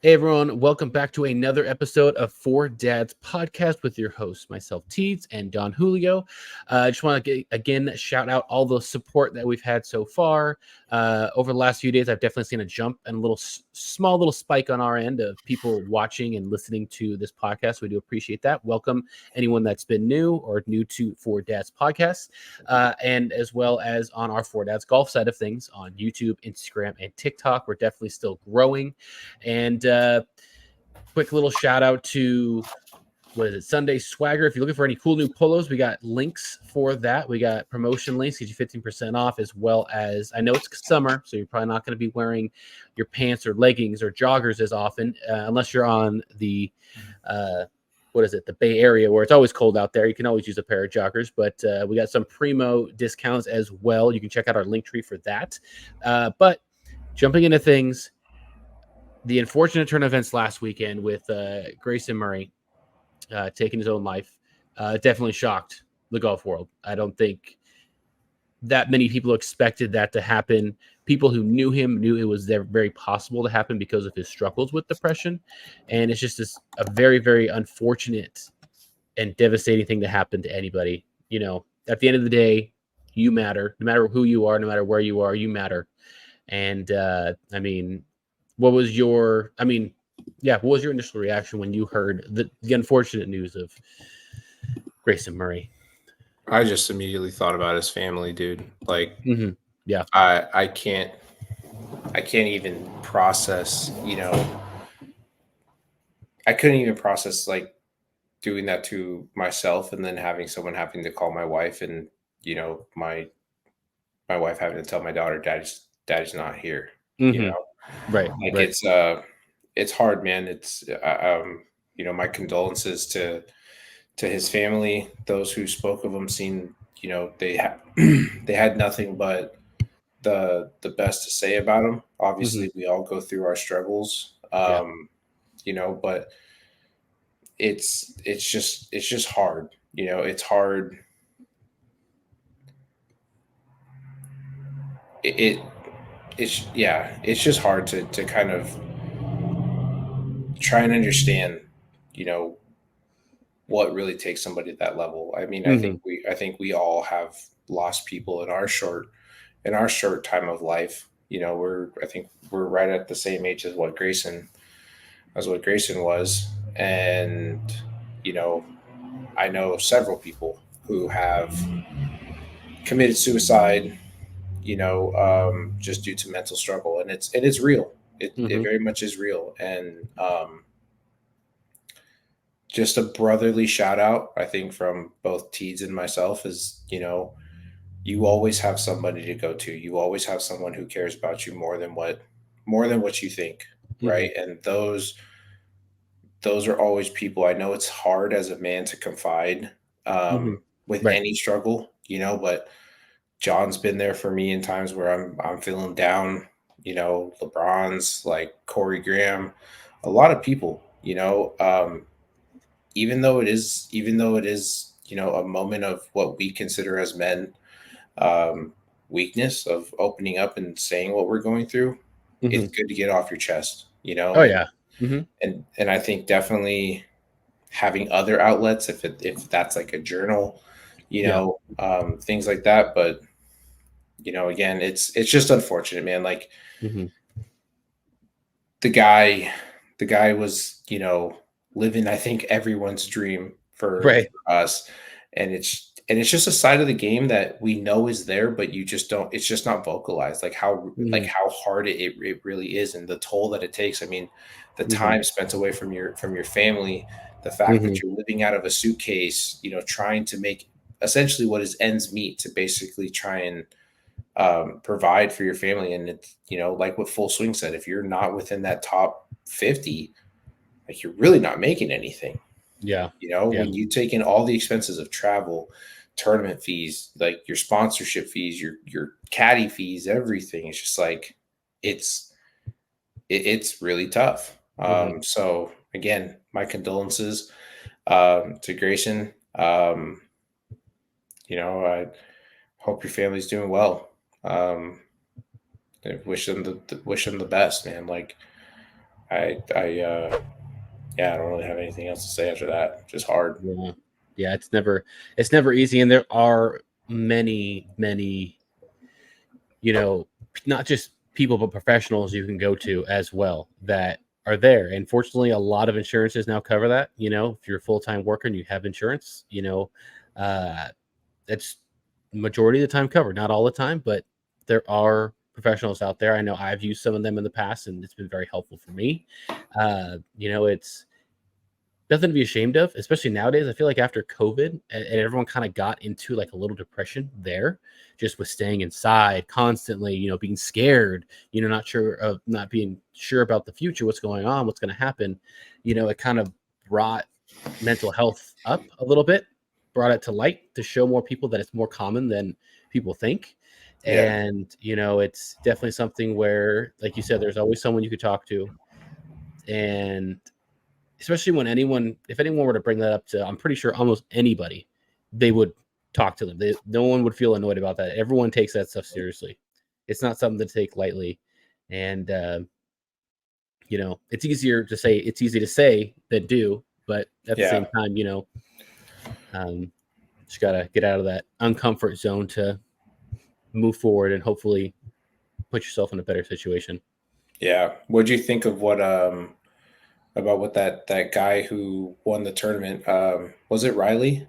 Hey everyone, welcome back to another episode of Four Dads Podcast with your hosts, myself, Teeds, and Don Julio. I just want to again shout out all the support that we've had so far. Over the last few days, I've definitely seen a jump and a small little spike on our end of people watching and listening to this podcast. We do appreciate that. Welcome anyone that's been new or new to Four Dads Podcast, and as well as on our Four Dads Golf side of things on YouTube, Instagram, and TikTok. We're definitely still growing. And quick little shout out to Sunday Swagger. If you're looking for any cool new polos, we got links for that. We got promotion links, get you 15% off, as well as I know it's summer, so you're probably not going to be wearing your pants or leggings or joggers as often, unless you're on the the Bay Area, where it's always cold out there. You can always use a pair of joggers, but we got some primo discounts as well. You can check out our link tree for that. But jumping into things, the unfortunate turn of events last weekend with Grayson Murray taking his own life definitely shocked the golf world. I don't think that many people expected that to happen. People who knew him knew it was very possible to happen because of his struggles with depression. And it's just a very, very unfortunate and devastating thing to happen to anybody. You know, at the end of the day, you matter. No matter who you are, no matter where you are, you matter. And what was your initial reaction when you heard the unfortunate news of Grayson Murray? I just immediately thought about his family, dude. Like, Yeah, I can't even process, I couldn't even process like doing that to myself and then having to call my wife and, my wife having to tell my daughter, daddy's not here, right. like Right. it's hard, man. It's, my condolences to his family. Those who spoke of him seemed, they had, they had nothing but the best to say about him. Obviously, we all go through our struggles, Yeah. but it's just hard. It's hard. It it's just hard to kind of try and understand, you know, what really takes somebody to that level. I mean, I think we all have lost people in our short time of life. I think we're right at the same age as what Grayson was. And, you know, I know several people who have committed suicide, just due to mental struggle. And it's real. It very much is real. And, just a brotherly shout out, I think, from both Teeds and myself is, you always have somebody to go to. You always have someone who cares about you more than what you think, right? And those are always people. I know it's hard as a man to confide with Right. any struggle, but John's been there for me in times where I'm feeling down. LeBron's, like Corey Graham, a lot of people. Even though it is, a moment of what we consider as men, um, weakness of opening up and saying what we're going through, it's good to get off your chest, Oh yeah. and I think definitely having other outlets, if that's like a journal, Yeah. things like that. But again, it's just unfortunate, man. Like the guy, was, living, I think, everyone's dream Right. for us, and it's just a side of the game that we know is there, but you just don't. It's just not vocalized, like how hard it really is, and the toll that it takes. I mean, the time spent away from your family, the fact that you're living out of a suitcase, trying to make essentially what is ends meet to basically try and provide for your family. And it's, like what Full Swing said, if you're not within that top 50, like you're really not making anything. Yeah. Yeah. When you take in all the expenses of travel, tournament fees, like your sponsorship fees, your caddy fees, everything, it's just like it's it's really tough. So again, my condolences to Grayson. I hope your family's doing well. I wish them the best, man. Like Yeah, I don't really have anything else to say after that. Just hard. Yeah, it's never easy, and there are many, not just people but professionals you can go to as well that are there. And fortunately, a lot of insurances now cover that. If you're a full-time worker and you have insurance, uh, that's majority of the time covered. Not all the time, but there are professionals out there. I know I've used some of them in the past, and it's been very helpful for me. It's nothing to be ashamed of, especially nowadays. I feel like after COVID, and everyone kind of got into like a little depression there, just with staying inside constantly, being scared, not being sure about the future, what's going on, what's going to happen. It kind of brought mental health up a little bit, brought it to light to show more people that it's more common than people think. Yeah. And, it's definitely something where, like you said, there's always someone you could talk to. And especially if anyone were to bring that up to, I'm pretty sure almost anybody, they would talk to them. No one would feel annoyed about that. Everyone takes that stuff seriously. It's not something to take lightly. And, it's easy to say than do, but at the Yeah. same time, just gotta get out of that uncomfort zone to move forward and hopefully put yourself in a better situation. Yeah. What'd you think of about what that guy who won the tournament? Was it Riley?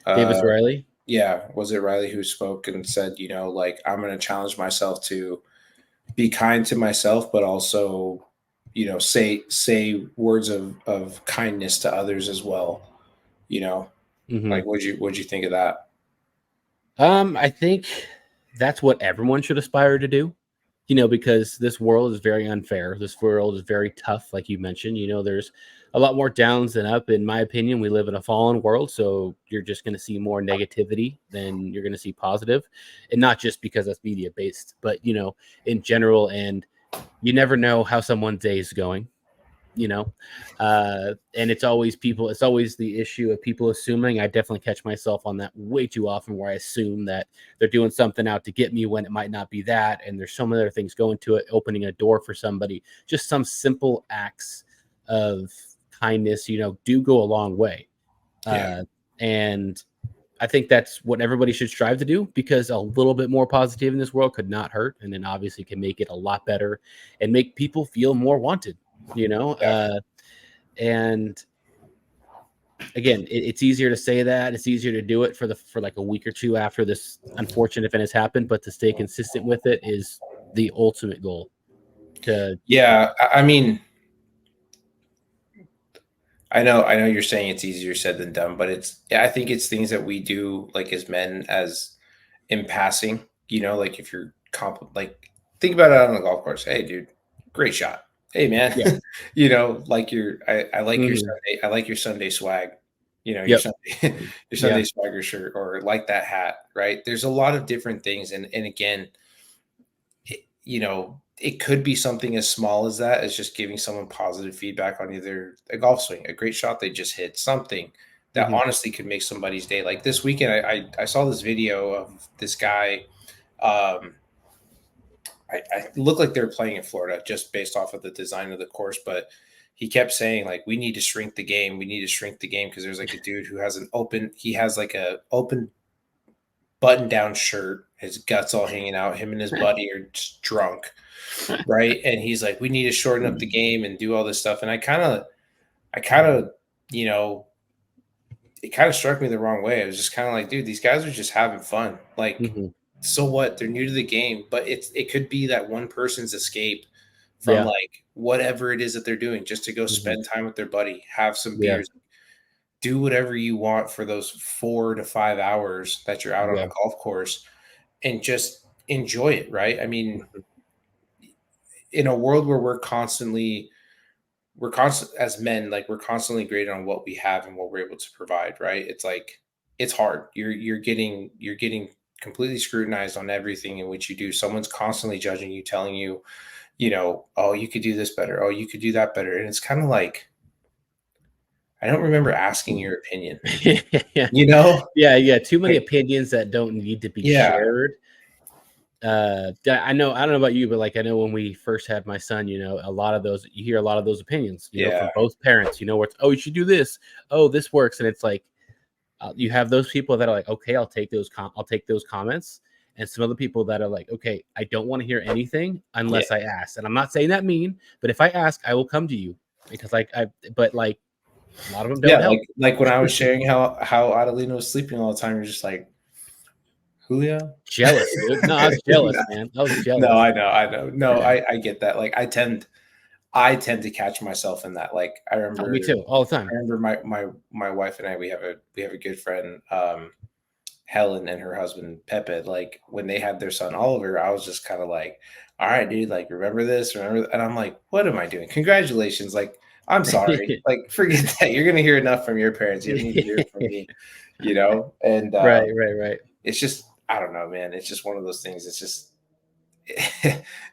Davis Uh, Riley. yeah. Was it Riley who spoke and said, like, I'm going to challenge myself to be kind to myself, but also, say words of kindness to others as well. Mm-hmm. Like, what'd you think of that? I think that's what everyone should aspire to do, because this world is very unfair. This world is very tough, like you mentioned. There's a lot more downs than up. In my opinion, we live in a fallen world, so you're just going to see more negativity than you're going to see positive, and not just because that's media based, but in general. And you never know how someone's day is going. And it's always the issue of people assuming. I definitely catch myself on that way too often, where I assume that they're doing something out to get me when it might not be that, and there's so many other things going to it, opening a door for somebody. Just some simple acts of kindness do go a long way. Yeah. And I think that's what everybody should strive to do, because a little bit more positive in this world could not hurt, and then obviously can make it a lot better and make people feel more wanted. Yeah. And again, it's easier to say that. It's easier to do it for like a week or two after this unfortunate event has happened, but to stay consistent with it is the ultimate goal. Yeah. I mean, I know you're saying it's easier said than done, but I think it's things that we do like as men, as in passing, like if you're like think about it on the golf course. Hey dude, great shot. Hey man, Yeah. like I like your Mhm. Sunday, I like your Sunday swag, your Yep. Sunday your Yeah. Sunday swagger shirt, or like that hat, right? There's a lot of different things. And again, it could be something as small as that, as just giving someone positive feedback on either a golf swing, a great shot they just hit, something that Hmm. honestly could make somebody's day. Like this weekend, I saw this video of this guy. Um, I looked like they were playing in Florida just based off of the design of the course, but he kept saying like, we need to shrink the game. We need to shrink the game, because there's like a dude who he has like a open button down shirt, his guts all hanging out. Him and his buddy are just drunk, right? And he's like, we need to shorten up the game and do all this stuff. And I kind of, you know, it kind of struck me the wrong way. I was just kind of like, dude, these guys are just having fun. Like, Hmm. so what? They're new to the game, but it could be that one person's escape from Yeah. like whatever it is that they're doing, just to go Hmm. spend time with their buddy, have some Yeah. beers, do whatever you want for those 4 to 5 hours that you're out on a Yeah. golf course, and just enjoy it, right? I mean, Mhm. in a world where we're constant as men, like we're constantly graded on what we have and what we're able to provide, right? It's like it's hard. You're getting completely scrutinized on everything in which you do. Someone's constantly judging you, telling you, oh, you could do this better, oh, you could do that better. And it's kind of like, I don't remember asking your opinion, Yeah. you know? Yeah. Yeah. Too many Like, opinions that don't need to be yeah. shared. I don't know about you, but like I know when we first had my son, you know, you hear a lot of those opinions, you know, from both parents, you know, where it's, oh, you should do this, oh, this works, and it's like you have those people that are like, okay, I'll take those comments, and some other people that are like, okay, I don't want to hear anything unless I ask, and I'm not saying that mean, but if I ask, I will come to you because but like a lot of them don't help. Like when I was sharing how Adelina was sleeping all the time, you're just like, Julio? Jealous, dude. No, I was jealous, man. I was jealous. No, I know. No, I get that. Like I tend to catch myself in that. Like I remember, me too, all the time. I remember my wife and I. We have a good friend, Helen, and her husband Pepe. Like when they had their son Oliver, I was just kind of like, all right, dude. Like remember this, and I'm like, what am I doing? Congratulations. Like I'm sorry. Like forget that. You're gonna hear enough from your parents. You don't need to hear it from me. You know, and right. It's just I don't know, man. It's just one of those things. It's just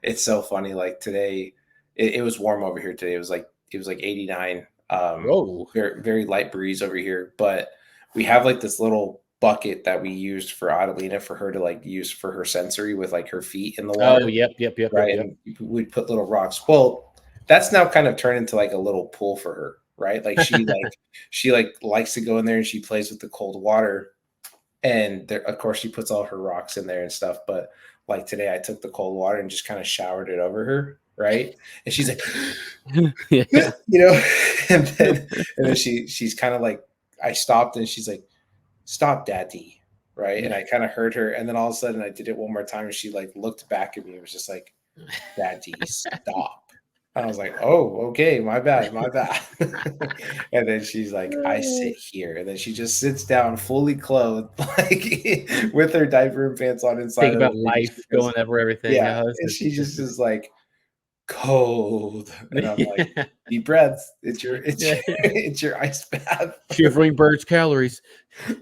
it's so funny. Like today, it was warm over here today. It was like 89. Whoa. Very, very light breeze over here. But we have like this little bucket that we used for Adelina for her to like use for her sensory with like her feet in the water. Oh, yep. Right. Yep. And we'd put little rocks. Well, that's now kind of turned into like a little pool for her, right? Like she likes to go in there and she plays with the cold water. And there, of course, she puts all her rocks in there and stuff. But like today, I took the cold water and just kind of showered it over her, right? And she's like, you know, and then she's kind of like, I stopped and she's like, stop, Daddy, right? And I kind of heard her, and then all of a sudden, I did it one more time, and she like looked back at me and was just like, Daddy, stop. I was like, oh, okay, my bad. And then she's like, I sit here. And then she just sits down fully clothed, like with her diaper and pants on inside. Think about life going over everything. Yeah. And she just is like cold. And I'm like, deep breaths. It's your ice bath. Shivering birds calories.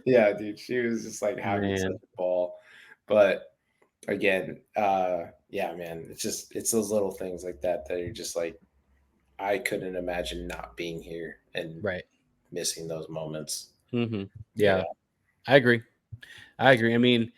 Yeah, dude. She was just like having such a ball. But again, yeah, man, it's those little things like that you're just like, I couldn't imagine not being here and missing those moments. Mm-hmm. Yeah, I agree. I mean,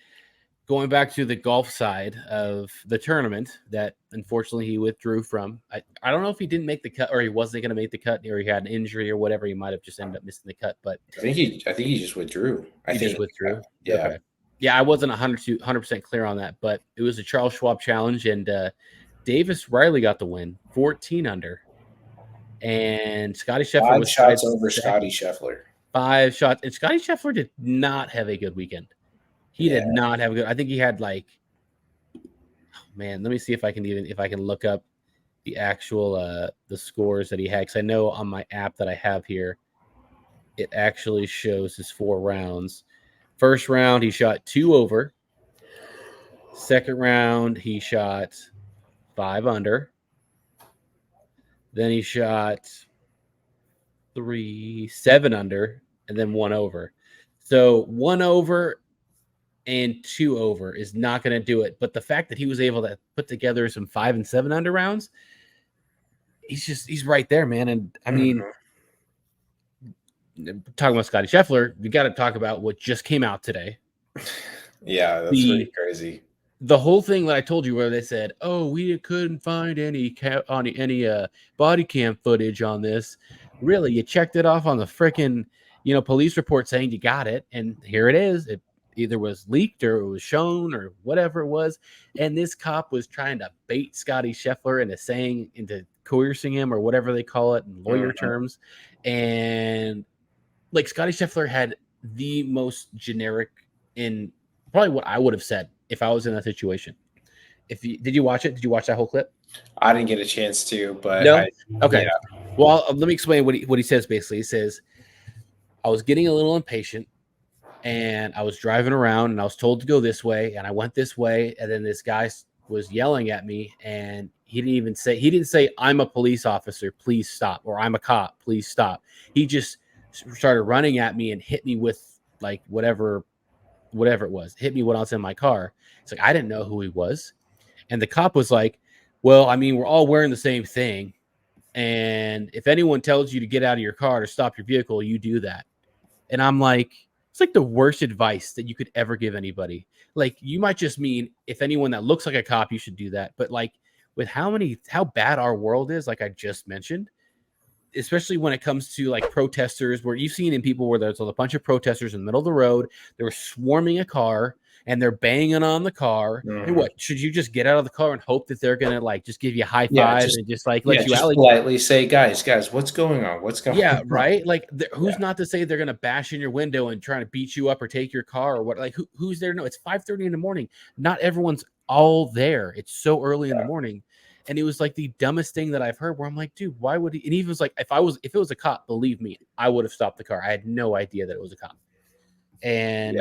going back to the golf side of the tournament that unfortunately he withdrew from, I don't know if he didn't make the cut or he wasn't going to make the cut or he had an injury or whatever. He might have just ended up missing the cut. But I think he just withdrew. He just withdrew. Yeah. Okay. Yeah, I wasn't 100% clear on that, but it was a Charles Schwab challenge, and Davis Riley got the win, 14 under. And Scottie Scheffler was 5 shots over Scottie Scheffler. 5 shots. And Scottie Scheffler did not have a good weekend. He did not have a good. I think he had like, oh man, let me see if I can look up the actual the scores that he had, because I know on my app that I have here, it actually shows his 4 rounds. First round, he shot 2 over. Second round, he shot 5 under. Then he shot 7 under, and then 1 over. So 1 over and 2 over is not going to do it. But the fact that he was able to put together some 5 and 7 under rounds, he's right there, man. And I mean, talking about Scottie Scheffler, you got to talk about what just came out today. Yeah, that's really crazy. The whole thing that I told you where they said, "Oh, we couldn't find any body cam footage on this." Really, you checked it off on the freaking police report saying you got it, and here it is. It either was leaked or it was shown or whatever it was, and this cop was trying to bait Scottie Scheffler into coercing him or whatever they call it in lawyer terms, and like Scottie Scheffler had the most generic in probably what I would have said if I was in that situation. Did you watch it? Did you watch that whole clip? I didn't get a chance to, but no. Okay. Yeah. Well, let me explain what he says. Basically, he says, "I was getting a little impatient, and I was driving around, and I was told to go this way, and I went this way, and then this guy was yelling at me, and he didn't say I'm a police officer, please stop, or I'm a cop, please stop. He just started running at me and hit me with like whatever it was, hit me when I was in my car. It's like, I didn't know who he was. And the cop was like, well, I mean, we're all wearing the same thing. And if anyone tells you to get out of your car to stop your vehicle, you do that. And I'm like, It's like the worst advice that you could ever give anybody. Like, you might just mean if anyone that looks like a cop, you should do that. But like, with how bad our world is, like I just mentioned, especially when it comes to like protesters, where you've seen in people where there's a bunch of protesters in the middle of the road, they were swarming a car and they're banging on the car. And what, should you just get out of the car and hope that they're gonna like just give you a high five and just like let you out? Like, politely say, guys, what's going on? What's going on? Right? Like, who's not to say they're gonna bash in your window and try to beat you up or take your car or what? Like, who's there? No, it's 5:30 in the morning. Not everyone's all there. It's so early in the morning. And it was like the dumbest thing that I've heard, where I'm like, dude, why would he? And he was like, if it was a cop, believe me, I would have stopped the car. I had no idea that it was a cop. And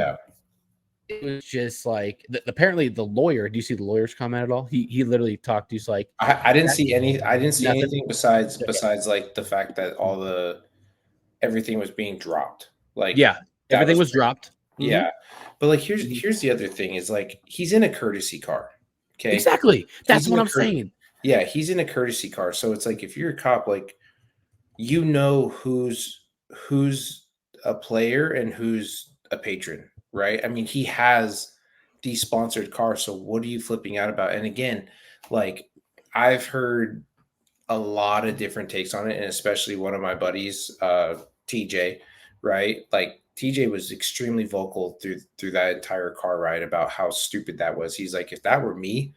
it was just like, apparently the lawyer, do you see the lawyer's comment at all? He literally talked. He's like, I didn't see anything besides like the fact that everything was being dropped. Like, everything was dropped. Yeah. But like, here's the other thing is like, he's in a courtesy car. Okay. Exactly. That's what I'm saying. Yeah, he's in a courtesy car. So it's like, if you're a cop, like, you know who's a player and who's a patron, right? I mean, he has these sponsored cars. So what are you flipping out about? And again, like, I've heard a lot of different takes on it, and especially one of my buddies, TJ, right? Like, TJ was extremely vocal through that entire car ride about how stupid that was. He's like, if that were me,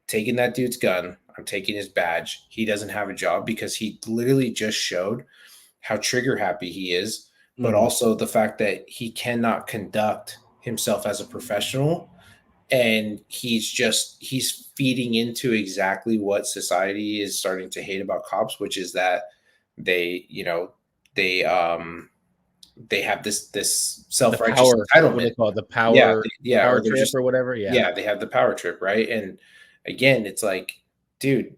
taking that dude's gun, I'm taking his badge. He doesn't have a job, because he literally just showed how trigger happy he is, but also the fact that he cannot conduct himself as a professional. And he's feeding into exactly what society is starting to hate about cops, which is that they have this self-righteous entitlement. What they call it, the power, power trip or whatever. Yeah, they have the power trip, right? And again, it's like, dude,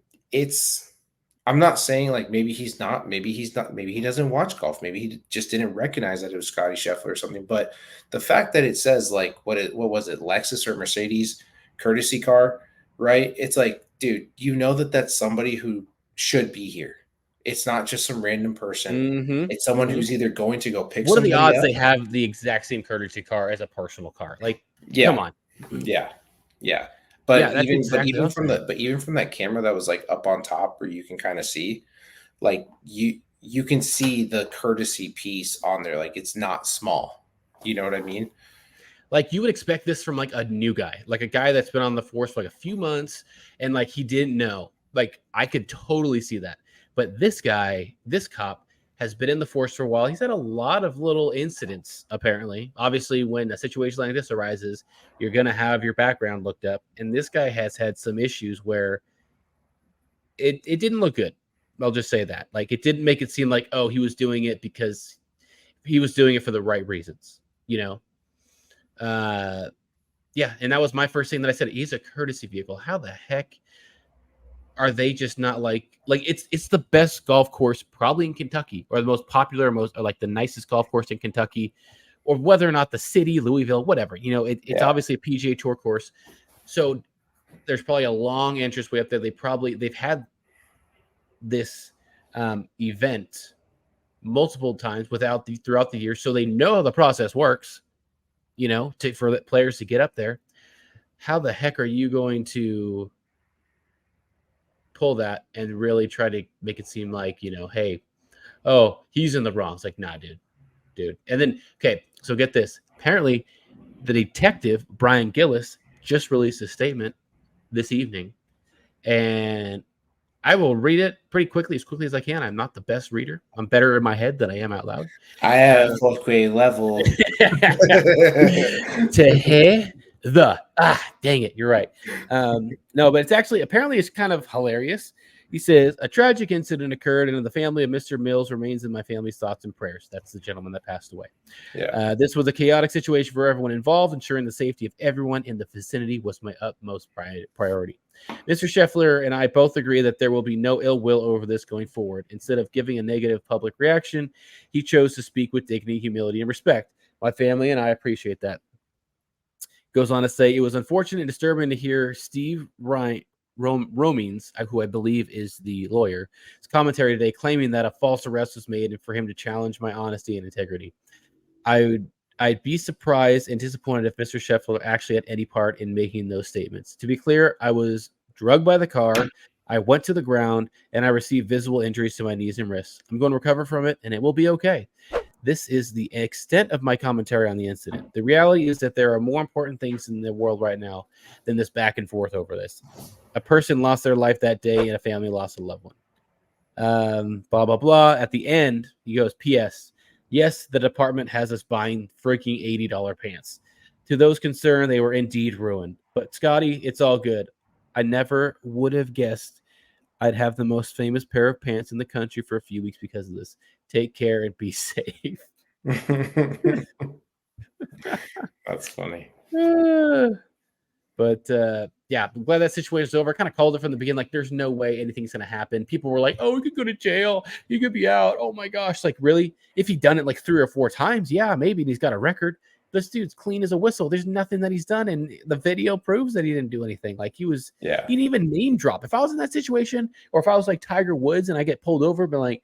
I'm not saying like maybe he doesn't watch golf, maybe he just didn't recognize that it was Scottie Scheffler or something. But the fact that it says like what was it, Lexus or Mercedes courtesy car, right? It's like, dude, you know that's somebody who should be here. It's not just some random person. It's someone who's either going to go pick. What are the odds they have the exact same courtesy car as a personal car? Like, come on. Yeah. But even from that camera that was like up on top, where you can kind of see, like, you can see the courtesy piece on there. Like, it's not small. You know what I mean? Like, you would expect this from like a new guy, like a guy that's been on the force for like a few months and like he didn't know. Like, I could totally see that. But this cop has been in the force for a while. He's had a lot of little incidents, apparently. Obviously, when a situation like this arises, you're going to have your background looked up. And this guy has had some issues where it didn't look good. I'll just say that. Like, it didn't make it seem like, oh, he was doing it because he was doing it for the right reasons, you know? Yeah, and that was my first thing that I said. He's a courtesy vehicle. How the heck are they just not like it's the best golf course probably in Kentucky, or the most popular, or like the nicest golf course in Kentucky, or whether or not the city, Louisville, whatever, you know, it's obviously a PGA Tour course. So there's probably a long entrance way up there. They've had this event multiple times throughout the year. So they know how the process works, you know, for the players to get up there. How the heck are you going to pull that and really try to make it seem like, you know, hey, oh, he's in the wrong? It's like, nah, dude. And then, okay, so get this. Apparently, the detective, Brian Gillis, just released a statement this evening, and I will read it pretty quickly, as quickly as I can. I'm not the best reader. I'm better in my head than I am out loud. I have fourth grade level. Dang it, you're right. No, but apparently it's kind of hilarious. He says, a tragic incident occurred, and the family of Mr. Mills remains in my family's thoughts and prayers. That's the gentleman that passed away. Yeah. This was a chaotic situation for everyone involved. Ensuring the safety of everyone in the vicinity was my utmost priority. Mr. Scheffler and I both agree that there will be no ill will over this going forward. Instead of giving a negative public reaction, he chose to speak with dignity, humility, and respect. My family and I appreciate that. Goes on to say, it was unfortunate and disturbing to hear Steve Romines, who I believe is the lawyer, his commentary today claiming that a false arrest was made, and for him to challenge my honesty and integrity. I I'd be surprised and disappointed if Mr. Scheffler actually had any part in making those statements. To be clear, I was drugged by the car. I went to the ground and I received visible injuries to my knees and wrists. I'm going to recover from it and it will be okay. This is the extent of my commentary on the incident. The reality is that there are more important things in the world right now than this back and forth over this. A person lost their life that day and a family lost a loved one. Blah, blah, blah. At the end, he goes, P.S. Yes, the department has us buying freaking $80 pants. To those concerned, they were indeed ruined. But Scottie, it's all good. I never would have guessed I'd have the most famous pair of pants in the country for a few weeks because of this. Take care and be safe. That's funny. But yeah, I'm glad that situation's over. I kind of called it from the beginning. Like, there's no way anything's going to happen. People were like, oh, he could go to jail. He could be out. Oh, my gosh. Like, really? If he'd done it like 3 or 4 times, yeah, maybe. And he's got a record. This dude's clean as a whistle. There's nothing that he's done. And the video proves that he didn't do anything. Like, he didn't even name drop. If I was in that situation, or if I was like Tiger Woods and I get pulled over, but like,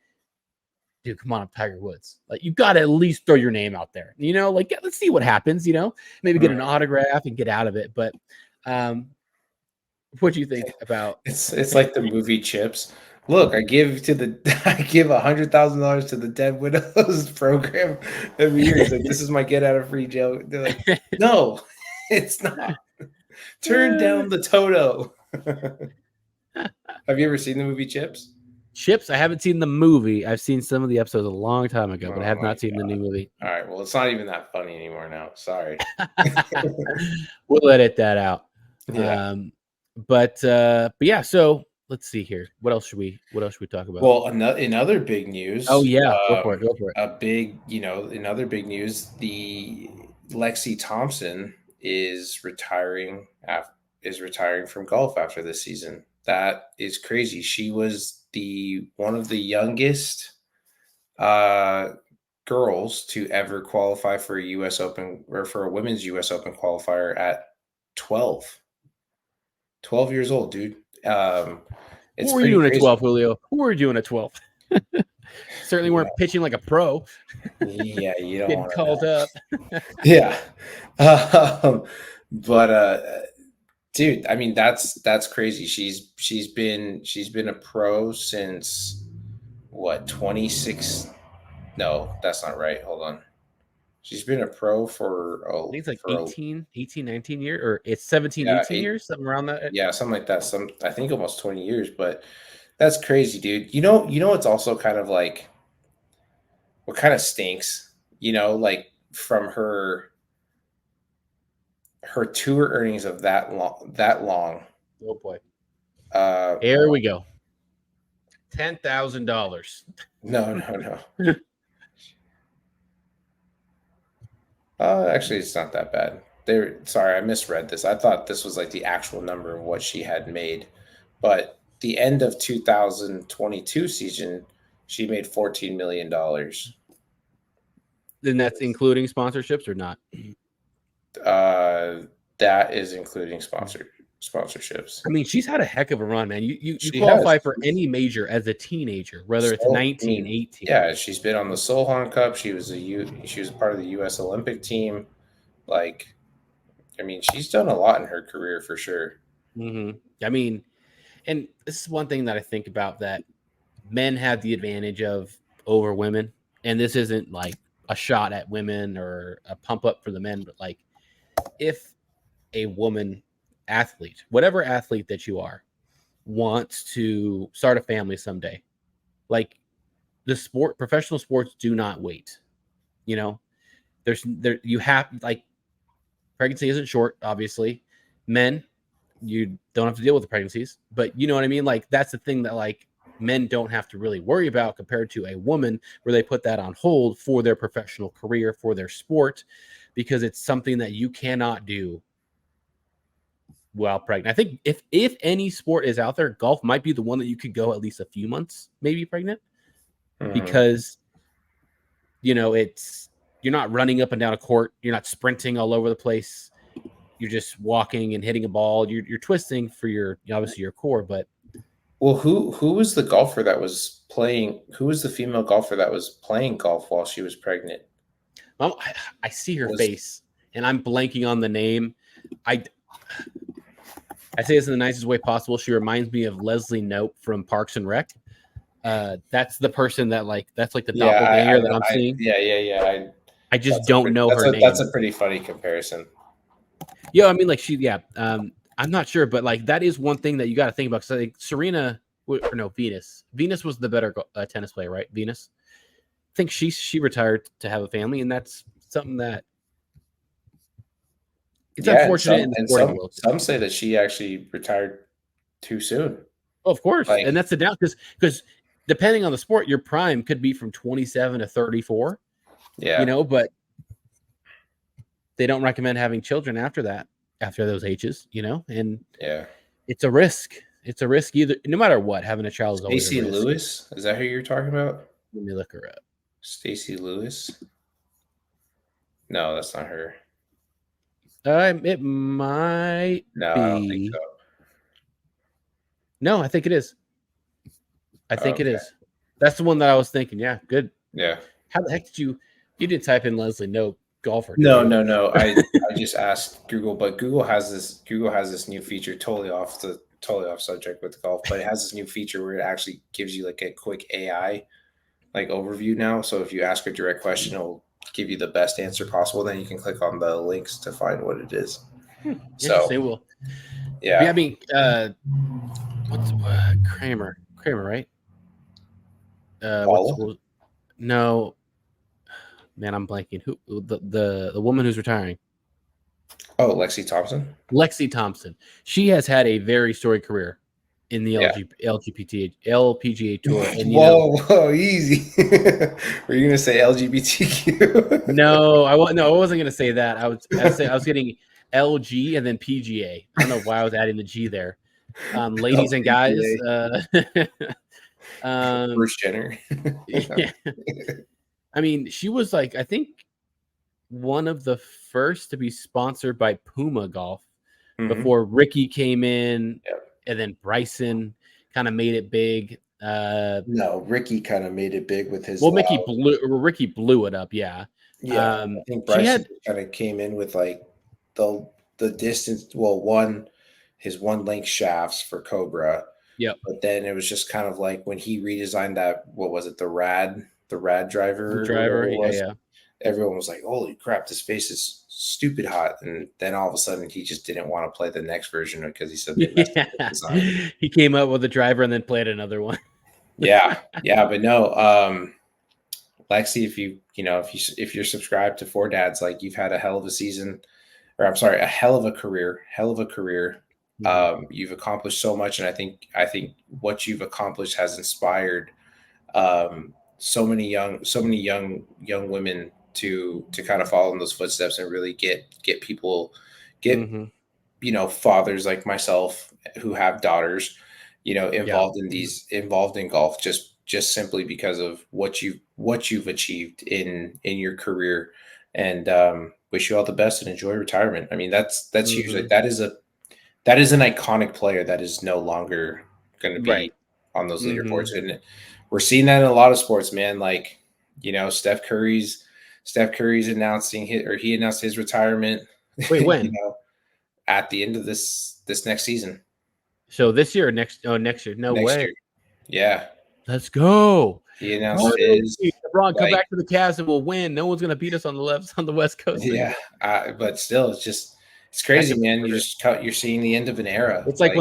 dude, come on, I'm Tiger Woods. Like, you got to at least throw your name out there. Like, let's see what happens, maybe get an autograph and get out of it. But what do you think about it's like the movie Chips? Look, I give $100,000 to the Dead Widows program every year. He's like, this is my get out of free jail. They're like, no, it's not. Turn down the Toto. Have you ever seen the movie Chips? Chips? I haven't seen the movie. I've seen some of the episodes a long time ago, but I have not seen the new movie. All right, well, it's not even that funny anymore now. Sorry. We'll edit that out. Yeah. But yeah, so let's see here. What else should we talk about? Well, in other big news. Oh yeah, go for it. In other big news, the Lexi Thompson is retiring from golf after this season. That is crazy. She was one of the youngest girls to ever qualify for a U.S. Open, or for a women's U.S. Open qualifier at 12 years old, dude. Who were you doing at 12, Julio? Who were you doing at 12? Certainly weren't pitching like a pro. Yeah, you don't getting called up. Yeah. But dude, I mean, that's crazy. She's been a pro since what, 26? No, that's not right. Hold on. She's been a pro for I think it's like 18, 19 years, or it's 17, 18 years, something around that. Yeah, something like that. I think almost 20 years, but that's crazy, dude. It's also kind of like, what kind of stinks, like from her tour earnings of that long. Oh boy. Here we go. $10,000. No. Actually, it's not that bad. Sorry, I misread this. I thought this was like the actual number of what she had made. But the end of 2022 season, she made $14 million. Then that's including sponsorships or not? That is including sponsorships. I mean, she's had a heck of a run, man. You qualify for any major as a teenager, whether it's 19, 18. Yeah, she's been on the Solheim Cup. She was part of the U.S. Olympic team. Like, I mean, she's done a lot in her career for sure. Mm-hmm. I mean, and this is one thing that I think about, that men have the advantage of over women. And this isn't like a shot at women or a pump up for the men, but like, if a woman athlete, whatever athlete that you are, wants to start a family someday, like, professional sports do not wait. You have, like, pregnancy isn't short, obviously. Men, you don't have to deal with the pregnancies, but you know what I mean? Like, that's the thing that, like, men don't have to really worry about compared to a woman, where they put that on hold for their professional career, for their sport, because it's something that you cannot do while pregnant. I think if any sport is out there, golf might be the one that you could go at least a few months, maybe pregnant, because you're not running up and down a court, you're not sprinting all over the place, you're just walking and hitting a ball, you're twisting for obviously your core. But well, who was the golfer that was playing? Who was the female golfer that was playing golf while she was pregnant? I see her face, and I'm blanking on the name. I say this in the nicest way possible. She reminds me of Leslie Knope from Parks and Rec. That's the person that's like the doppelganger that I'm seeing. Yeah. I just don't know her name. That's a pretty funny comparison. Yeah, I mean, like I'm not sure, but like that is one thing that you got to think about. Because I think Serena, or no, Venus was the better tennis player, right? Venus. I think she retired to have a family, and that's something that it's unfortunate in the sporting world. Some say that she actually retired too soon. Oh, of course, and that's the doubt because depending on the sport, your prime could be from 27 to 34. Yeah, but they don't recommend having children after those ages. And yeah, it's a risk. It's a risk either, no matter what. Having a child is always a risk. Lewis, is that who you're talking about? Let me look her up. Stacey Lewis? No, that's not her. It might No, be. I don't think so. No, I think it is. I think it is. That's the one that I was thinking. Yeah, good. Yeah. How the heck did you didn't type in Leslie Knope golfer? No. I just asked Google, but Google has this new feature totally off subject with golf, but it has this new feature where it actually gives you like a quick AI like overview now. So if you ask a direct question, it'll give you the best answer possible. Then you can click on the links to find what it is. Interesting. Well, yeah. I mean, what's Kramer, right? No, man, I'm blanking. Who the woman who's retiring? Oh, Lexi Thompson. Lexi Thompson. She has had a very storied career in the LPGA tour. And whoa, easy. Were you gonna say LGBTQ? No, I wasn't gonna say that. I was getting LG and then PGA. I don't know why I was adding the G there. Ladies and guys, Bruce Jenner. Yeah. I mean, she was like, I think one of the first to be sponsored by Puma Golf before Ricky came in, and then Bryson kind of made it big. No, Ricky kind of made it big with his. Well, Ricky blew it up. Yeah. I think Bryson kind of came in with like the distance. Well, his one link shafts for Cobra. Yep. But then it was just kind of like when he redesigned that. What was it? The Rad driver. The driver. Yeah. Everyone was like, "Holy crap! This face is stupid hot!" And then all of a sudden, he just didn't want to play the next version because he said, he came up with a driver and then played another one. yeah, but no, Lexi, if you're subscribed to Four Dads, like you've had a hell of a season, or I'm sorry, a hell of a career. You've accomplished so much, and I think what you've accomplished has inspired so many young women to kind of follow in those footsteps and really get fathers like myself who have daughters, involved in golf just simply because of what you've achieved in your career, and wish you all the best and enjoy retirement. I mean, that's usually that is an iconic player that is no longer going to be on those leaderboards, and we're seeing that in a lot of sports, man. Like, Steph Curry's announcing he announced his retirement. Wait, when? At the end of this next season. So this year or next? Oh, next year. Next way. Year. Yeah. Let's go. He announced his. LeBron, come back to the Cavs and we'll win. No one's gonna beat us on the West Coast. Yeah, but still, it's crazy, man. You're seeing the end of an era. It's like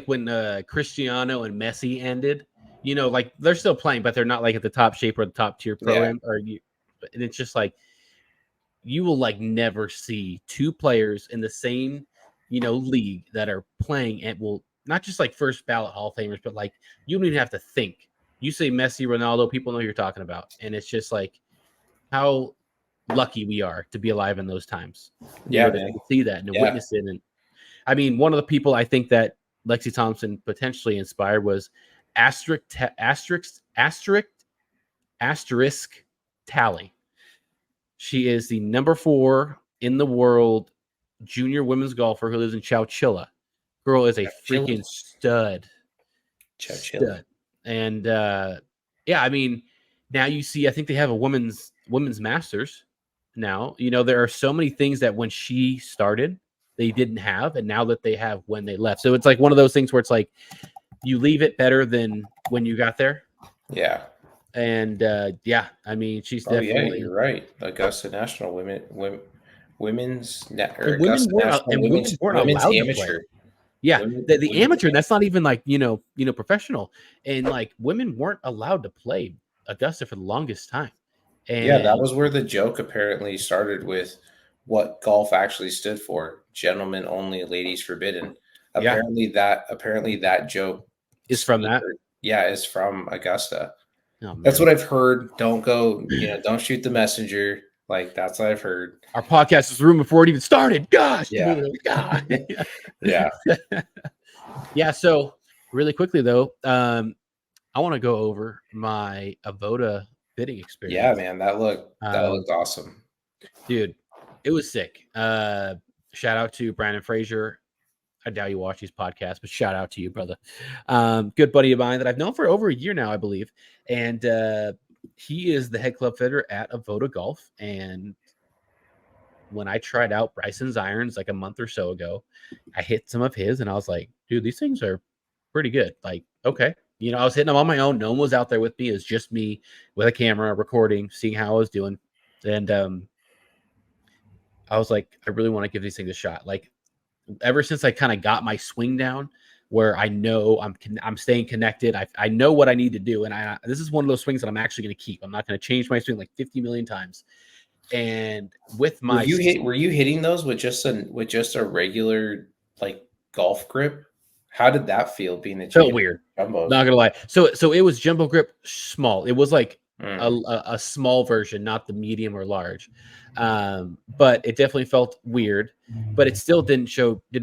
when Cristiano and Messi ended. Like they're still playing, but they're not like at the top shape or the top tier program. And it's just like you will like never see two players in the same league that are playing and will not just like first ballot Hall of Famers, but like you don't even have to think. You say Messi, Ronaldo, people know who you're talking about, and it's just like how lucky we are to be alive in those times. To see that and to witness it. And I mean, one of the people I think that Lexi Thompson potentially inspired was asterisk Tally. She is the number 4 in the world junior women's golfer who lives in Chowchilla. Girl is a freaking stud. Stud. And I mean, now you see, I think they have a women's Masters. now. You know, there are so many things that when she started, they didn't have, and now that they have when they left. So it's like one of those things where it's like you leave it better than when you got there. Yeah. And yeah, I mean, she's Oh yeah, definitely. you're right. Augusta National women's or And women Augusta weren't National and women weren't women's allowed to play. amateur. Yeah, the Women's amateur, that's not even like, professional. And like women weren't allowed to play Augusta for the longest time. Yeah, that And was where the joke apparently started with what golf actually stood for. Gentlemen only, ladies forbidden. yeah, Apparently that joke is from that. is from Augusta. Oh That's man. what I've heard. Don't go, don't shoot the messenger. Like that's what I've heard. Our podcast was ruined before it even started. Gosh, Yeah. God. Yeah. Yeah, so really quickly though, I want to go over my Avoda bidding experience. Yeah, man, that looked awesome. Dude, it was sick. Shout out to Brandon Frazier. I doubt you watch these podcasts, but shout out to you, brother. Good buddy of mine that I've known for over a year now, I believe. And he is the head club fitter at Avoda Golf. And when I tried out Bryson's irons like a month or so ago, I hit some of his and I was like, dude, these things are pretty good. Like, okay. You know, I was hitting them on my own. No one was out there with me. It was just me with a camera recording, seeing how I was doing. And I was like, I really want to give these things a shot. Like, ever since I kind of got my swing down, where I know I'm staying connected, I know what I need to do, and this is one of those swings that I'm actually going to keep. I'm not going to change my swing like 50 million times. And with my were you hitting those with just a regular like golf grip? How did that feel being a felt weird? Jumbos? Not gonna lie. So it was jumbo grip small. It was like a small version, not the medium or large. But it definitely felt weird. But it still didn't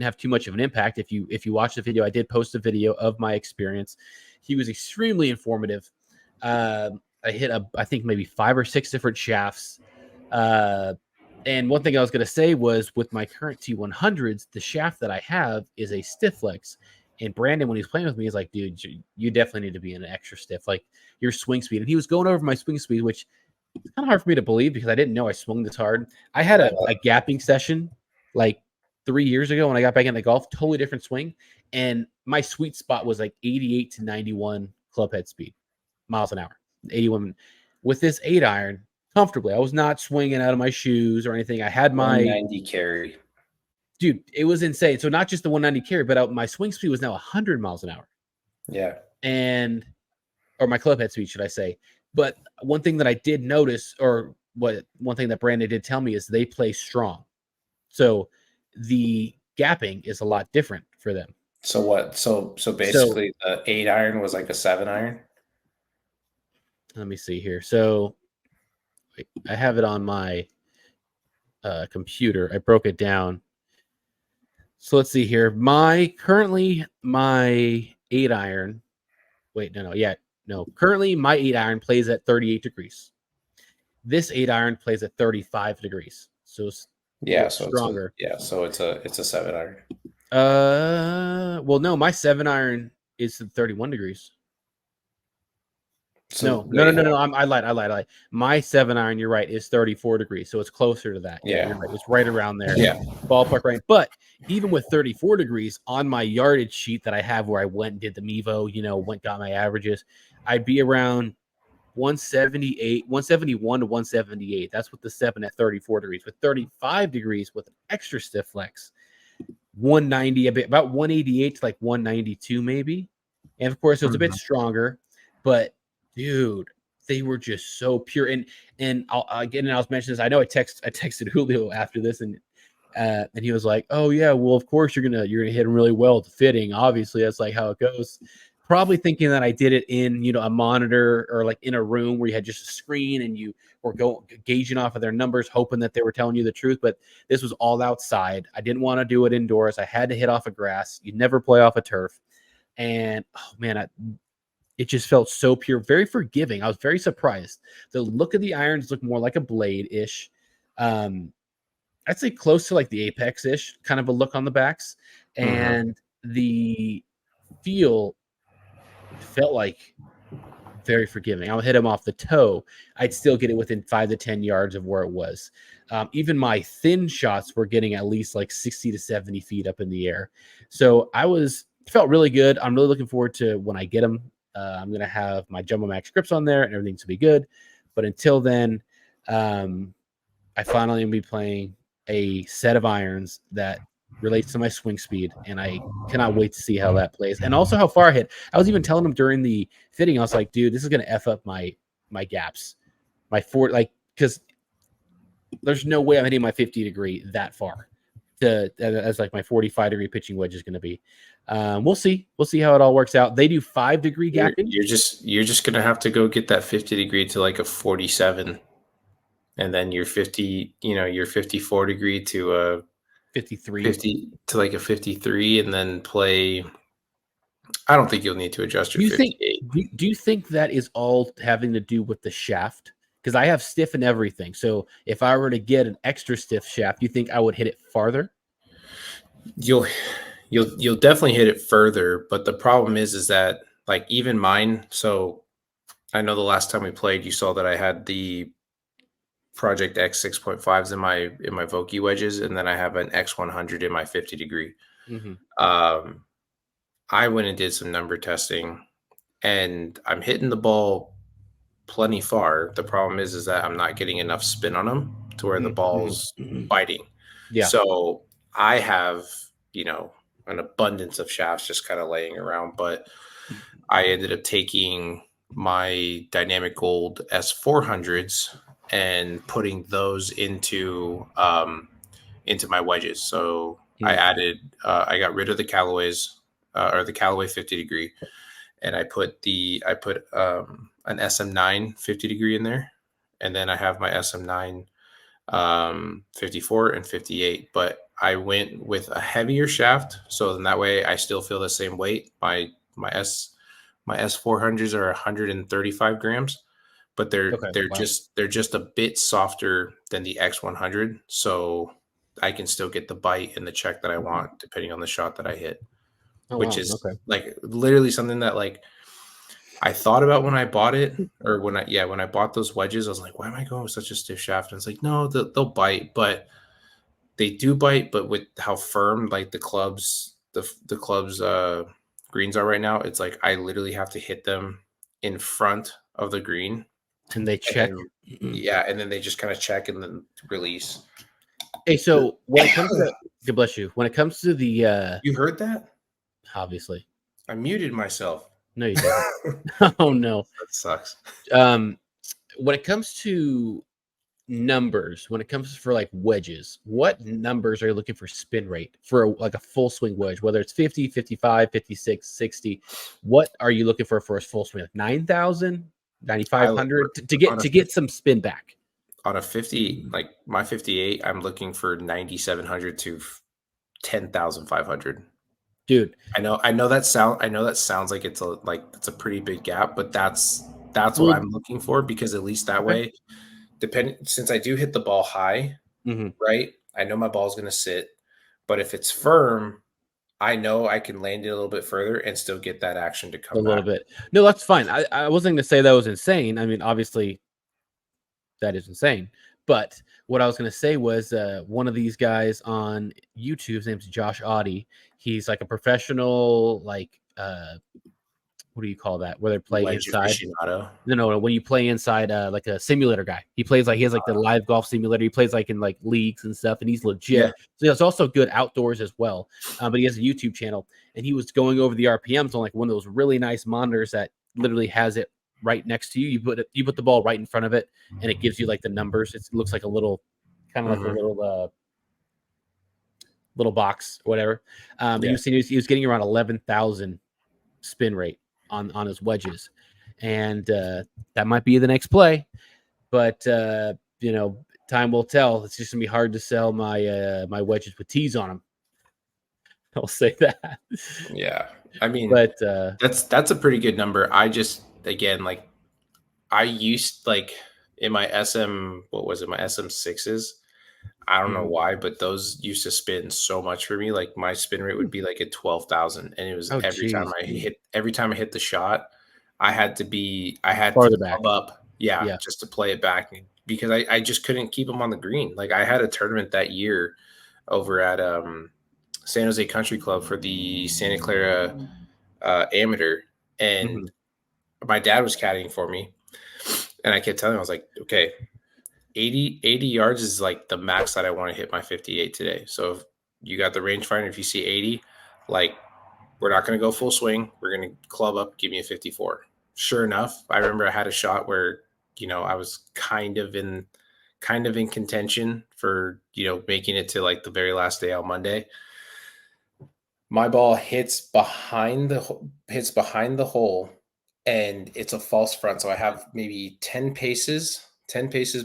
have too much of an impact. If you watch the video, I did post a video of my experience. He was extremely informative. I hit I think maybe 5 or 6 different shafts. And one thing I was going to say was with my current T100s, the shaft that I have is a stiff flex. And Brandon, when he's playing with me, is like, dude, you definitely need to be in an extra stiff, like your swing speed. And he was going over my swing speed, which is kind of hard for me to believe because I didn't know I swung this hard. I had a gapping session like 3 years ago when I got back into golf, totally different swing. And my sweet spot was like 88 to 91 club head speed, miles an hour, 81. With this 8-iron, comfortably. I was not swinging out of my shoes or anything. I had my 190 carry. Dude, it was insane. So not just the 190 carry, but my swing speed was now 100 miles an hour. Yeah. Or my club head speed, should I say. But one thing that I did notice, or one thing that Brandon did tell me is they play strong. So the gapping is a lot different for them. So what? So basically the 8-iron was like a 7-iron? Let me see here. So I have it on my computer. I broke it down. So let's see here. Currently my 8-iron. Currently my 8-iron plays at 38 degrees. This 8-iron plays at 35 degrees. So it's stronger. So it's a 7-iron. Well, no, my 7-iron is 31 degrees. So no. I lied. My 7-iron, you're right, is 34 degrees. So it's closer to that. Yeah. You're right. It's right around there. Yeah. Ballpark right. But even with 34 degrees on my yardage sheet that I have where I went and did the Mevo, got my averages, I'd be around 171 to 178. That's with the 7 at 34 degrees. With 35 degrees with an extra stiff flex, 190, about 188 to like 192 maybe. And of course, it was a bit stronger, but dude, they were just so pure. And I was mentioning this. I know I texted Julio after this, and he was like, "Oh yeah, well of course you're gonna hit him really well with the fitting. Obviously, that's like how it goes." Probably thinking that I did it in a monitor or like in a room where you had just a screen and you were gauging off of their numbers, hoping that they were telling you the truth. But this was all outside. I didn't want to do it indoors. I had to hit off of grass. You never play off of turf, and oh man, it just felt so pure, very forgiving. I was very surprised. The look of the irons looked more like a blade-ish. I'd say close to like the Apex-ish kind of a look on the backs. And the feel felt like very forgiving. I'll hit him off the toe. I'd still get it within 5 to 10 yards of where it was. Even my thin shots were getting at least like 60 to 70 feet up in the air. So felt really good. I'm really looking forward to when I get them. I'm going to have my Jumbo Max grips on there and everything to be good. But until then, I finally am be playing a set of irons that relates to my swing speed, and I cannot wait to see how that plays, and also how far I hit. I was even telling him during the fitting, I was like, dude, this is gonna F up my gaps, my four, like, because there's no way I'm hitting my 50 degree that far as like my 45 degree pitching wedge is going to be. We'll see how it all works out. They do 5 degree gapping. You're just gonna have to go get that 50 degree to like a 47, and then your 50, your 54 degree to a 53, 50 to like a 53, and then play. I don't think you'll need to adjust your 58. Do you think that is all having to do with the shaft? Because I have stiff and everything. So if I were to get an extra stiff shaft, you think I would hit it farther? You'll definitely hit it further, but the problem is that like even mine. So I know the last time we played, you saw that I had the Project X 6.5s in my Vokey wedges, and then I have an X100 in my 50 degree. Mm-hmm. I went and did some number testing, and I'm hitting the ball plenty far. The problem is that I'm not getting enough spin on them to where the ball's biting. Yeah. So I have, an abundance of shafts just kind of laying around, but I ended up taking my Dynamic Gold S400s and putting those into my wedges. So I added, I got rid of the Callaways or the Callaway 50 degree, and I put an SM9 50 degree in there, and then I have my SM9 54 and 58. But I went with a heavier shaft, so then that way I still feel the same weight. My S400s are 135 grams, but they're just a bit softer than the X100, so I can still get the bite and the check that I want depending on the shot that I hit. Which is like literally something that like I thought about when I bought it, or when I bought those wedges. I was like, why am I going with such a stiff shaft? And it's like, no, they'll bite, but they do bite, but with how firm like the clubs greens are right now, it's like I literally have to hit them in front of the green, and they check. And then they just kind of check and then release. Hey, so when it comes to God bless you, when it comes to the you heard that? Obviously, I muted myself. No, you didn't. Oh no, that sucks. When it comes to numbers, when it comes for like wedges, what numbers are you looking for spin rate for like a full swing wedge, whether it's 50, 55, 56, 60? What are you looking for a full swing? Like 9,000, 9,500 to get some spin back? On a 50, like my 58, I'm looking for 9,700 to 10,500. Dude, I know that sounds like it's a pretty big gap, but that's what I'm looking for, because at least that way, since I do hit the ball high, right? I know my ball's going to sit, but if it's firm, I know I can land it a little bit further and still get that action to come a little bit. No, that's fine. I wasn't going to say that was insane. I mean, obviously that is insane. But what I was going to say was one of these guys on YouTube, his name's Josh Audie. He's like a professional, like, what do you call that? Where they play inside? Aficionado. No. When you play inside, like a simulator guy. He has like the live golf simulator. He plays like in like leagues and stuff, and he's legit. Yeah. So he's also good outdoors as well. But he has a YouTube channel, and he was going over the RPMs on like one of those really nice monitors that literally has it right next to you. You put the ball right in front of it, and it gives you like the numbers. It looks like a little, kind of like a little box or whatever. He was getting around 11,000 spin rate on his wedges, and that might be the next play. But time will tell. It's just gonna be hard to sell my my wedges with tees on them. I'll say that. Yeah, I mean, but that's a pretty good number. I just, again, like I used, like in my my SM6s, I don't know why, but those used to spin so much for me. Like my spin rate would be like at 12,000, and it was every time I hit the shot, I had to farther back. club up, just to play it back because I just couldn't keep them on the green. Like I had a tournament that year over at San Jose Country Club for the Santa Clara Amateur, and my dad was caddying for me, and I kept telling him, I was like, okay, 80 yards is like the max that I want to hit my 58 today. So if you got the rangefinder, if you see 80, like we're not going to go full swing. We're going to club up, give me a 54. Sure enough, I remember I had a shot where, I was kind of in contention for, making it to like the very last day on Monday. My ball hits behind the hole, and it's a false front. So I have maybe 10 paces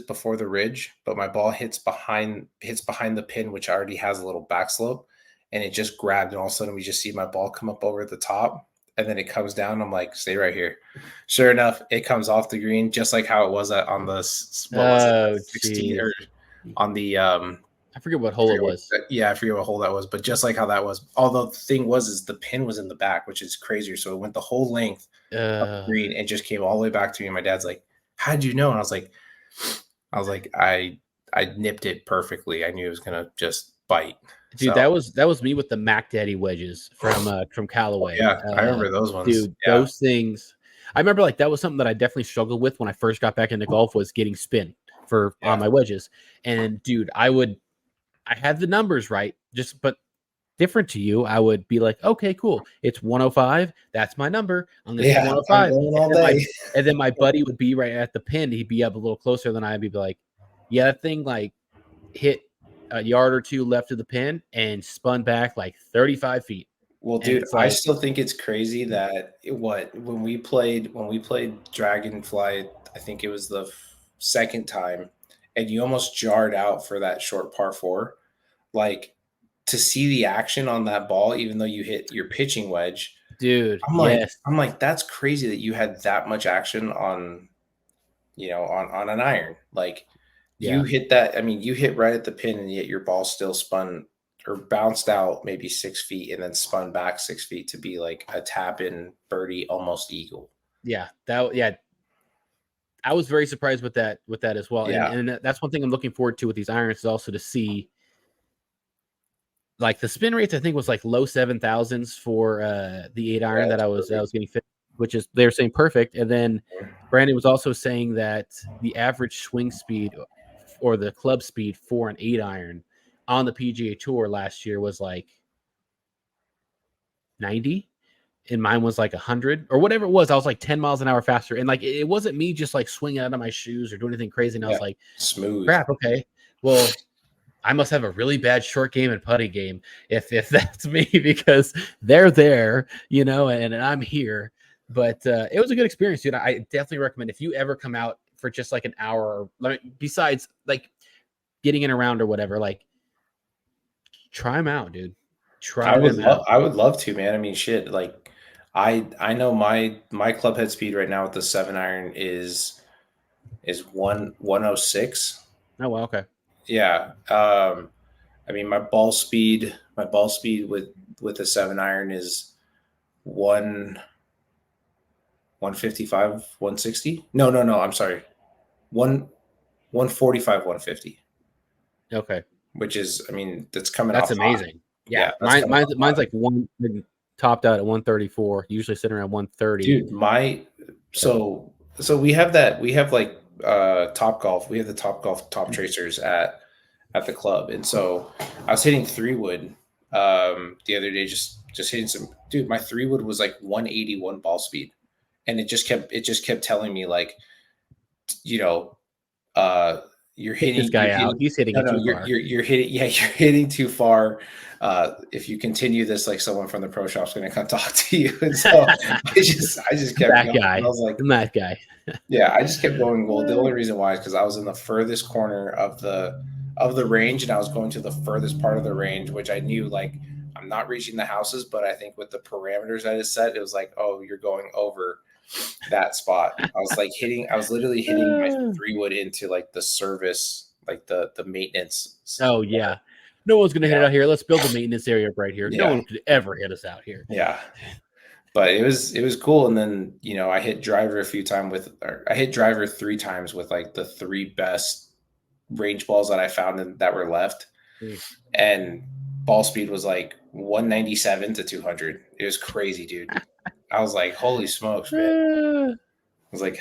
before the ridge, but my ball hits behind the pin, which already has a little back slope, and it just grabbed, and all of a sudden we just see my ball come up over the top, and then it comes down. I'm like, stay right here. Sure enough, it comes off the green, just like how it was on the 16 or on the I forget what hole it was. I forget what hole that was, but just like how that was. Although the thing is the pin was in the back, which is crazier. So it went the whole length of the green and just came all the way back to me. And my dad's like, how'd you know? And I was like, I nipped it perfectly. I knew it was gonna just bite. Dude, so, that was me with the Mac Daddy wedges from Callaway. Yeah, I remember those ones. Dude, those things. I remember like that was something that I definitely struggled with when I first got back into golf, was getting spin on my wedges. And dude, I had the numbers right, but different to you. I would be like, okay, cool. It's 105. That's my number. I'm going to hit 105. And then my buddy would be right at the pin. He'd be up a little closer than I'd be like, yeah, that thing like hit a yard or two left of the pin and spun back like 35 feet. Well, dude, I still think it's crazy that when we played Dragonfly, I think it was the second time, and you almost jarred out for that short par 4. Like, to see the action on that ball, even though you hit your pitching wedge, dude. I'm like, that's crazy that you had that much action on an iron. Like, you hit that. I mean, you hit right at the pin, and yet your ball still spun or bounced out maybe 6 feet and then spun back 6 feet to be like a tap in birdie, almost eagle. Yeah, I was very surprised with that as well. Yeah. And that's one thing I'm looking forward to with these irons, is also to see like the spin rates. I think was like low 7,000s for the 8-iron that I was getting fit, which is, they're saying perfect. And then Brandon was also saying that the average swing speed or the club speed for an 8-iron on the PGA Tour last year was like 90. And mine was like 100 or whatever it was. I was like 10 miles an hour faster. And like, it wasn't me just like swinging out of my shoes or doing anything crazy. And I was like, smooth. Crap. Okay. Well, I must have a really bad short game and putting game if that's me, because they're there, and I'm here. But it was a good experience, dude. I definitely recommend, if you ever come out for just like an hour, besides like getting in around or whatever, like try them out, dude. I would love to, man. I mean, shit. Like, I know my club head speed right now with the 7-iron is 106. Oh, well, okay. Yeah. I mean, my ball speed with the 7-iron is 155, 160. No. I'm sorry. 145, 150. Okay. Which is, I mean, that's coming That's off amazing. high. Yeah. Mine's like topped out at 134, usually sitting around 130. Dude, so we have like Top Golf. We have the Top Golf top tracers at the club, and so I was hitting 3-wood the other day, just hitting some. Dude, my 3-wood was like 181 ball speed, and it just kept telling me like, you're hitting this guy out. He's hitting too far. You're hitting too far. If you continue this, like someone from the pro shop's going to come talk to you. And so I just kept that going. guy. I was like, that guy. Yeah, I just kept going. Well, the only reason why is because I was in the furthest corner of the range, and I was going to the furthest part of the range, which I knew like I'm not reaching the houses, but I think with the parameters I just set, it was like, oh, you're going over that spot. I was literally hitting my 3-wood into like the service, like the maintenance. Oh yeah. No one's gonna hit it out here. Let's build a maintenance area right here. No one could ever hit us out here. Yeah. But it was cool. And then, I hit driver I hit driver 3 times with like the 3 best range balls that I found that were left. Mm. And ball speed was like 197 to 200. It was crazy, dude. I was like, holy smokes, man. I was like,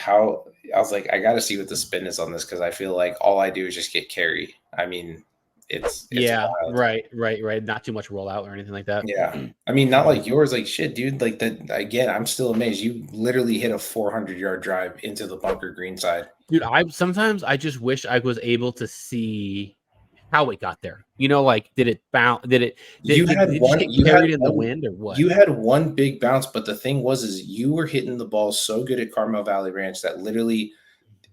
I got to see what the spin is on this, because I feel like all I do is just get carry. I mean, it's wild. Right. Not too much rollout or anything like that. Yeah. I mean, not like yours, like shit, dude. Like that again, I'm still amazed. You literally hit a 400-yard drive into the bunker green side. Dude, sometimes I just wish I was able to see how it got there. Like, did it bounce? Did it get carried in the wind or what? You had one big bounce, but the thing is you were hitting the ball so good at Carmel Valley Ranch that literally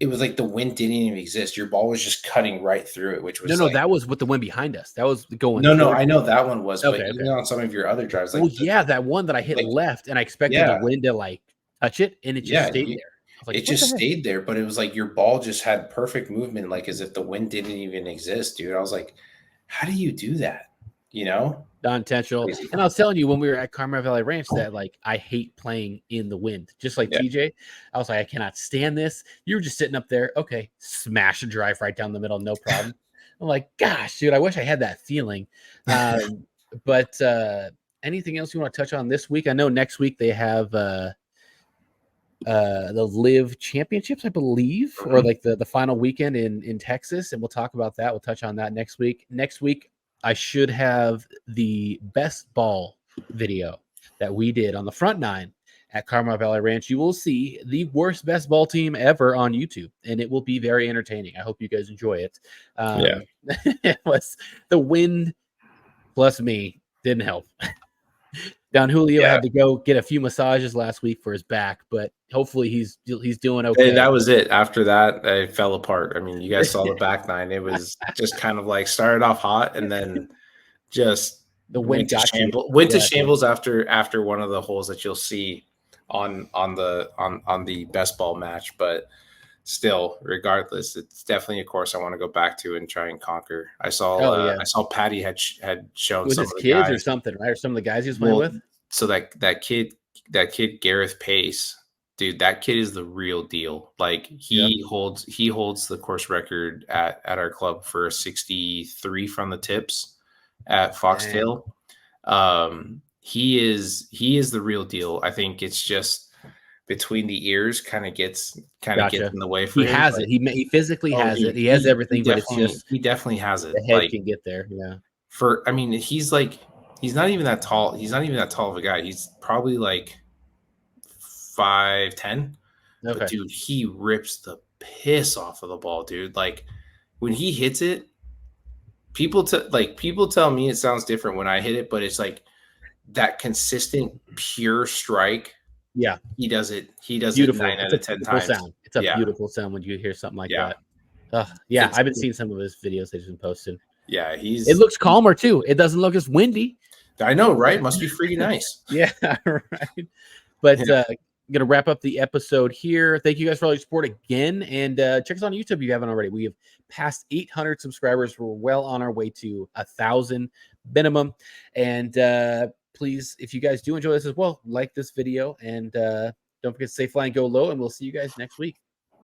it was like the wind didn't even exist. Your ball was just cutting right through it, which was that was with the wind behind us. That was going. No, I know that one was, but even on some of your other drives, like that one that I hit left, and I expected the wind to like touch it, and it just stayed there. Like, it just stayed there, but it was like your ball just had perfect movement, like as if the wind didn't even exist, dude. I was like, how do you do that? Not intentional. Crazy. And I was telling you when we were at Carmel Valley Ranch that like I hate playing in the wind, just like TJ. I was like, I cannot stand this. You were just sitting up there, okay, smash a drive right down the middle, no problem. I'm like, gosh, dude, I wish I had that feeling. But anything else you want to touch on this week? I know next week they have the Live Championships, I believe, or like the final weekend in Texas, and we'll talk about that. We'll touch on that next week. Next week, I should have the best ball video that we did on the front nine at Carmel Valley Ranch. You will see the worst best ball team ever on YouTube, and it will be very entertaining. I hope you guys enjoy it. It was the wind plus me didn't help. Don Julio had to go get a few massages last week for his back, but hopefully he's doing okay. And that was it. After that, I fell apart. I mean, you guys saw the back nine. It was just kind of like started off hot and then just the wind went to shambles after one of the holes that you'll see on the best ball match. But still, regardless, it's definitely a course I want to go back to and try and conquer. I saw Patty had shown some his kids guys, or something, right? Or some of the guys he was playing with. So that kid Gareth Pace, dude, that kid is the real deal. Like he holds the course record at our club for 63 from the tips at Foxtail. He is the real deal. I think it's just between the ears kind of gets in the way for him. He has it. He physically has it. He has everything, but it's just he definitely has it. The head can get there. Yeah. He's not even that tall. He's not even that tall of a guy. He's probably like 5'10". Okay. But dude, he rips the piss off of the ball, dude. Like when he hits it, people tell me it sounds different when I hit it, but it's like that consistent pure strike. Yeah, he does it. He does beautiful. it 9 out of 10 times. Sound. It's a beautiful sound when you hear something like that. I've been seeing some of his videos that he's been posting. Yeah, it looks calmer too. It doesn't look as windy. I know, right? Must be freaking nice. Yeah, right. But I'm gonna wrap up the episode here. Thank you guys for all your support again, and check us on YouTube if you haven't already. We have passed 800 subscribers. We're well on our way to 1,000 minimum, and please, if you guys do enjoy this as well, like this video, and don't forget to stay fly and go low, and we'll see you guys next week.